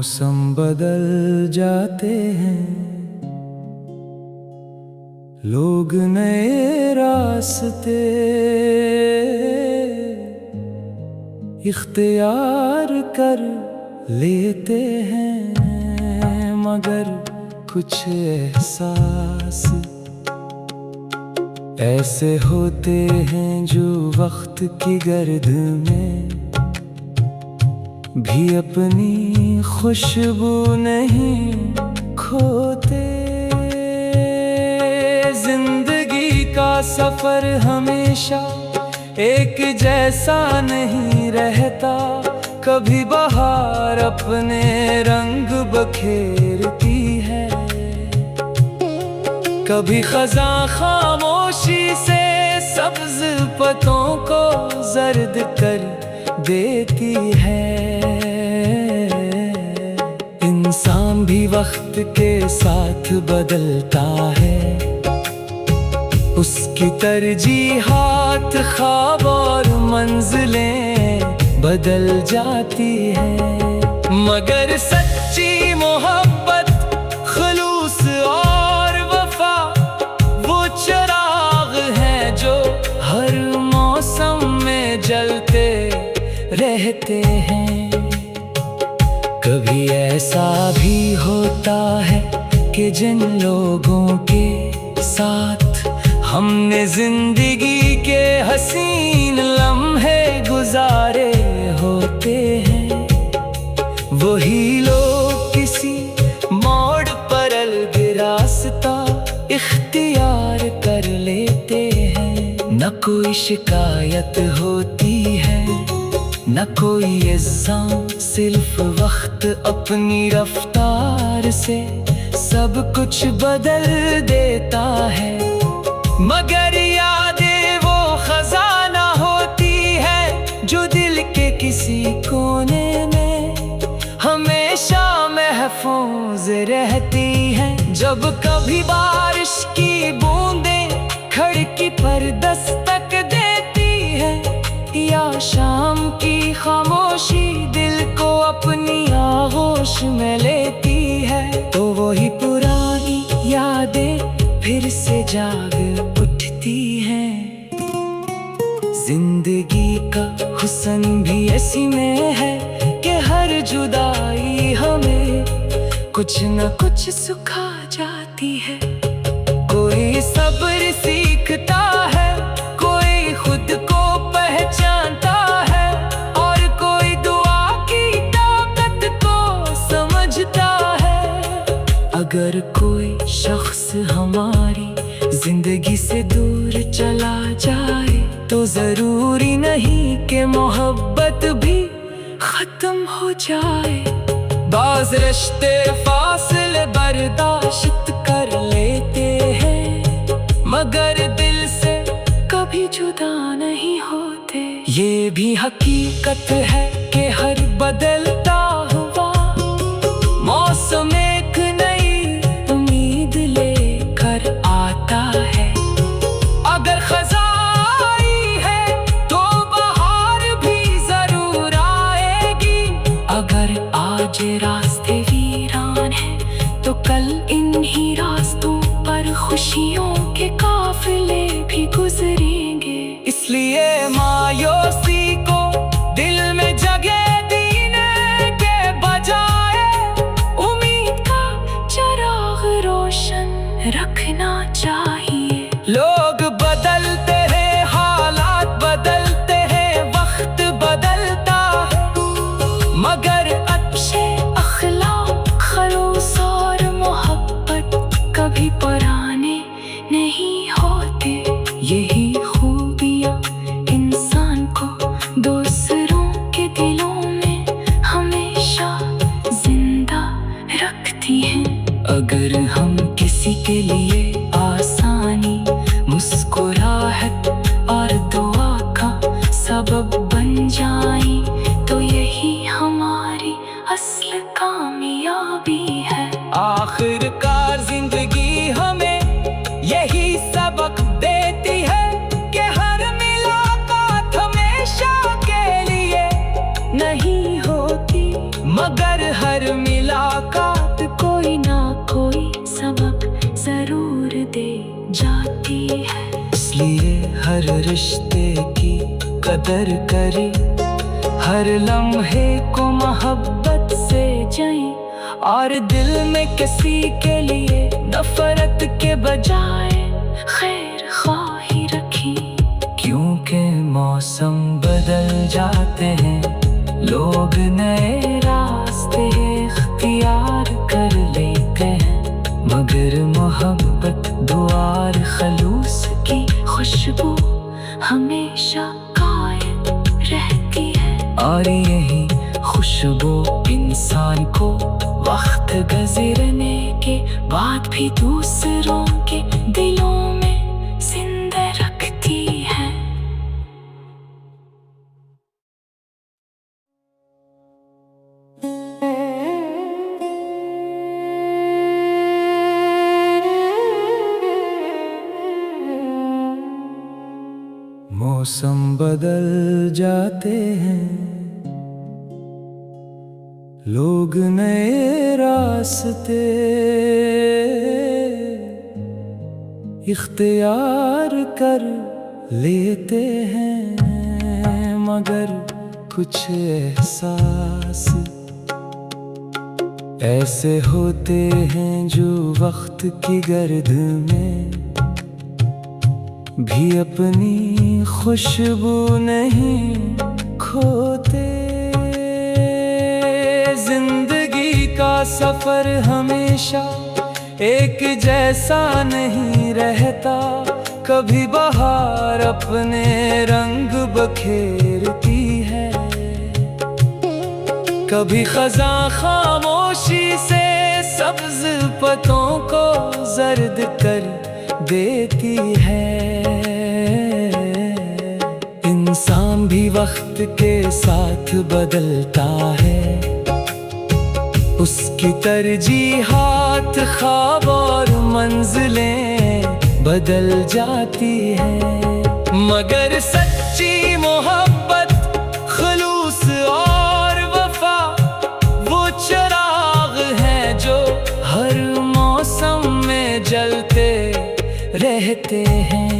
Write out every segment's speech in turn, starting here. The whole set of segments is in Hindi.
मौसम बदल जाते हैं, लोग नए रास्ते इख्तियार कर लेते हैं, मगर कुछ एहसास ऐसे होते हैं जो वक्त की गर्द में भी अपनी खुशबू नहीं खोते। जिंदगी का सफर हमेशा एक जैसा नहीं रहता, कभी बहार अपने रंग बखेरती है, कभी खज़ां खामोशी से सब्ज पत्तों को जर्द कर देती है। इंसान भी वक्त के साथ बदलता है, उसकी तरजीहात ख्वाब और मंजिलें बदल जाती है, मगर सच्ची मोहब्बत, खुलूस और वफा वो चिराग हैं जो हर मौसम में जलते रहते हैं। कभी ऐसा भी होता है कि जिन लोगों के साथ हमने जिंदगी के हसीन लम्हे गुजारे होते हैं, वही लोग किसी मोड़ पर अलग रास्ता इख्तियार कर लेते हैं। न कोई शिकायत होती है, न कोई इल्ज़ाम, सिर्फ वक्त अपनी रफ्तार से सब कुछ बदल देता है, मगर यादें वो खजाना होती है जो दिल के किसी कोने में हमेशा महफूज रहती है। जब कभी बारिश की बूंदें खिड़की पर दस्तक देती है, या शाम की खामोशी दिल को अपनी आगोश में लेती है, तो वही पुरानी यादें फिर से जाग उठती हैं। जिंदगी का हुस्न भी ऐसी में है कि हर जुदाई हमें कुछ न कुछ सिखा जाती है। कोई सब्र सीखता है, कोई खुद को पहचानता है, और कोई दुआ की ताकत को समझता है। अगर कोई शख्स हमारी जिंदगी से दूर चला जाए, तो जरूरी नहीं कि मोहब्बत भी खत्म हो जाए। बाज़ रिश्ते फासले बर्दाश्त कर लेते हैं, मगर दिल से कभी जुदा नहीं होते। ये भी हकीकत है कि हर बदलता हुआ मौसम एक नई उम्मीद लेकर आता है। अगर खज़ां है तो बहार भी जरूर आएगी, अगर आज रास्ते वीरान हैं तो कल इन्हीं रास्तों पर खुशियों के काफिले भी गुजरेंगे। इसलिए मायूसी को दिल में जगह देने के बजाय उम्मीद का चिराग रोशन रखना चाहिए। लोग बदलते हैं, हालात बदलते हैं, वक्त बदलता है, मगर अच्छे अखलाक, खलूस और मोहब्बत कभी पुराने नहीं होते। यही खूबियाँ इंसान को दूसरों के दिलों में हमेशा जिंदा रखती हैं। अगर हम किसी के लिए आसानी, मुस्कुराहट और दुआ का सबब बन जाएं, तो यही हमारी असल कामयाबी है। आखिरकार जिंदगी हमें यही सबक देती है कि हर मुलाकात हमेशा के लिए नहीं होती, मगर हर रिश्ते की कदर करे, हर लम्हे को मोहब्बत से जिए, और दिल में किसी के लिए नफरत के बजाय खैर ख्वाही रखी। क्योंकि मौसम बदल जाते हैं, लोग नए रास्ते इख्तियार कर लेते हैं, मगर मोहब्बत दुआर खलूस की खुशबू हमेशा कायम रहती है। और यही खुशबू इंसान को वक्त गुजरने के बाद भी दूसरों के दिलों में जिंदा रखती है। मौसम बदल जाते हैं, लोग नए रास्ते इख्तियार कर लेते हैं, मगर कुछ एहसास ऐसे होते हैं जो वक्त की गर्द में भी अपनी खुशबू नहीं खोते। जिंदगी का सफर हमेशा एक जैसा नहीं रहता, कभी बहार अपने रंग बखेरती है, कभी खज़ां खामोशी से सब्ज पत्तों को जर्द कर देती है। इंसान भी वक्त के साथ बदलता है, उसकी तरजीहात ख्वाब और मंजिलें बदल जाती है, मगर सच्ची मोहब्बत खुलूस और वफा वो चिराग है जो हर मौसम में जलते रहते हैं।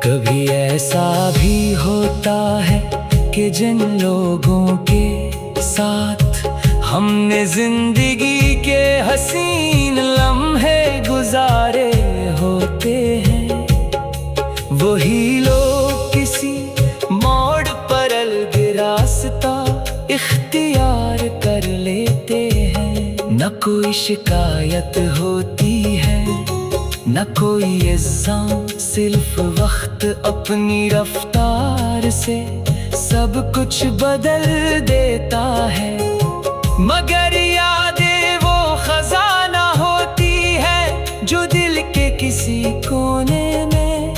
कभी ऐसा भी होता है कि जिन लोगों के साथ हमने जिंदगी के हसीन लम्हे गुजारे होते हैं, वही लोग किसी मोड़ पर अलग रास्ता इख्तियार कर लेते हैं। न कोई शिकायत होती है, न कोई इल्ज़ाम, सिर्फ वक्त अपनी रफ्तार से सब कुछ बदल देता है, मगर यादें वो खजाना होती है जो दिल के किसी कोने में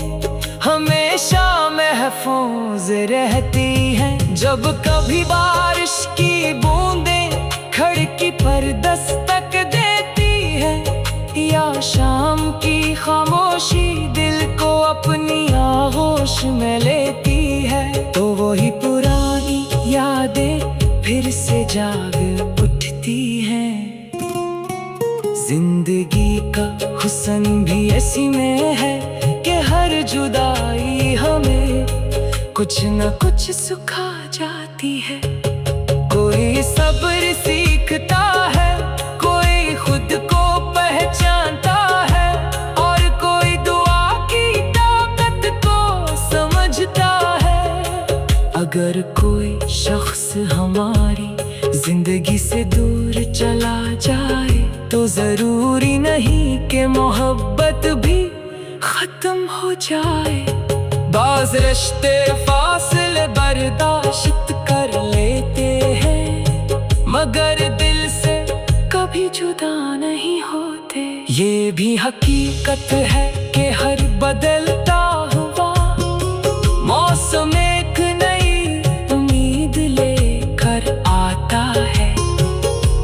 हमेशा महफूज रहती है। जब कभी बारिश की बूंदें खिड़की पर दस्तक देती है, या शाम की खामोशी दिल को अपनी आगोश में लेती है, तो वही पुरानी यादें फिर से जाग उठती हैं। जिंदगी का हुस्न भी ऐसी में है कि हर जुदाई हमें कुछ न कुछ सिखा जाती है। कोई सब्र सीखता है, कोई खुद को पहचानता है, और कोई दुआ की ताकत को समझता है। अगर कोई शख्स हमारी जिंदगी से दूर चला जाए, तो जरूरी नहीं कि मोहब्बत भी खत्म हो जाए। बाज़ रिश्ते फासले बर्दाश्त कर लेते हैं, मगर दिल से कभी जुदा नहीं होते। ये भी हकीकत है कि हर बदलता हुआ मौसम एक नई उम्मीद लेकर आता है।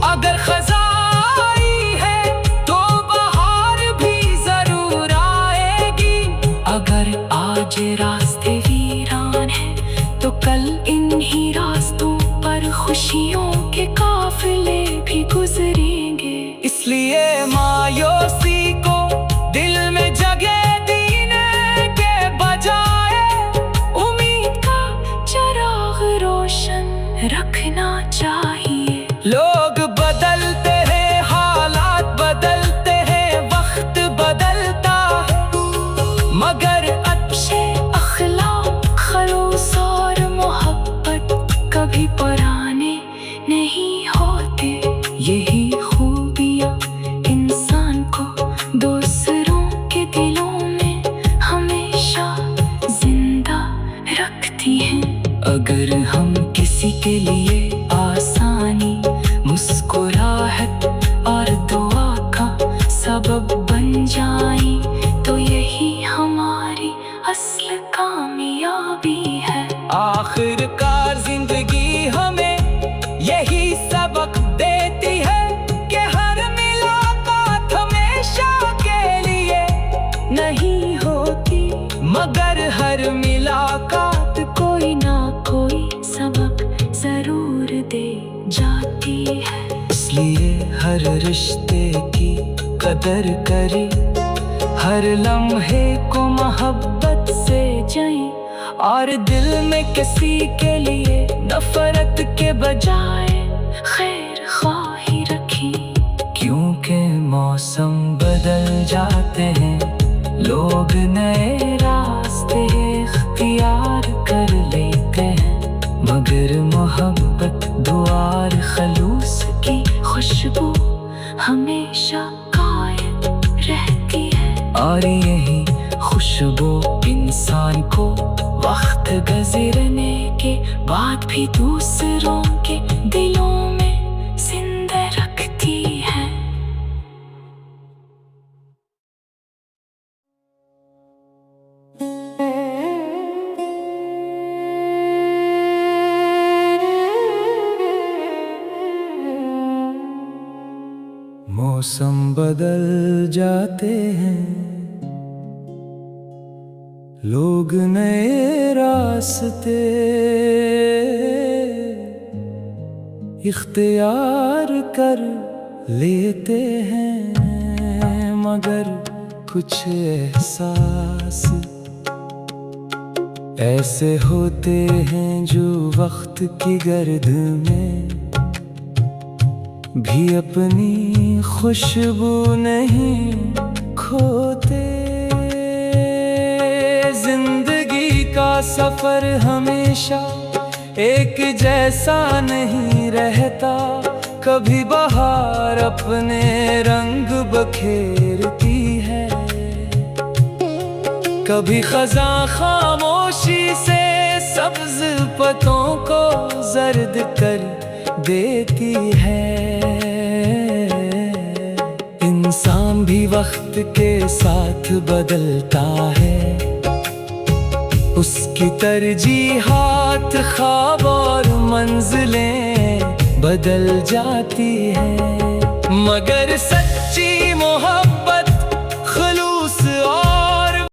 अगर खज़ाई है तो बहार भी जरूर आएगी, अगर आज रास्ते वीरान हैं तो कल इन्हीं रास्तों पर खुशियों के काफिले भी गुजरेंगे। इसलिए मायूसी को दिल में जगह देने के बजाय रिश्ते की कदर करी, हर लम्हे को मोहब्बत से जई, और दिल में किसी के लिए नफरत के बजाय खैर ख्वाही रखी। क्योंकि मौसम बदल जाते हैं, लोग नए रास्ते इख्तियार कर लेते हैं, मगर मोहब्बत दुआर खलूस की खुशबू हमेशा कायम रहती है। और यही खुशबू इंसान को वक्त गुजरने के बाद भी दूसरों के दिलों में जिंदा रखती है। मौसम बदल जाते हैं, लोग नए रास्ते इख्तियार कर लेते हैं, मगर कुछ एहसास ऐसे होते हैं जो वक्त की गर्द में भी अपनी खुशबू नहीं खोते। जिंदगी का सफर हमेशा एक जैसा नहीं रहता, कभी बहार अपने रंग बखेरती है, कभी खज़ां खामोशी से सब्ज पत्तों को जर्द कर देती है। इंसान भी वक्त के साथ बदलता है, उसकी तरजीहात ख्वाब और मंजिलें बदल जाती है, मगर सच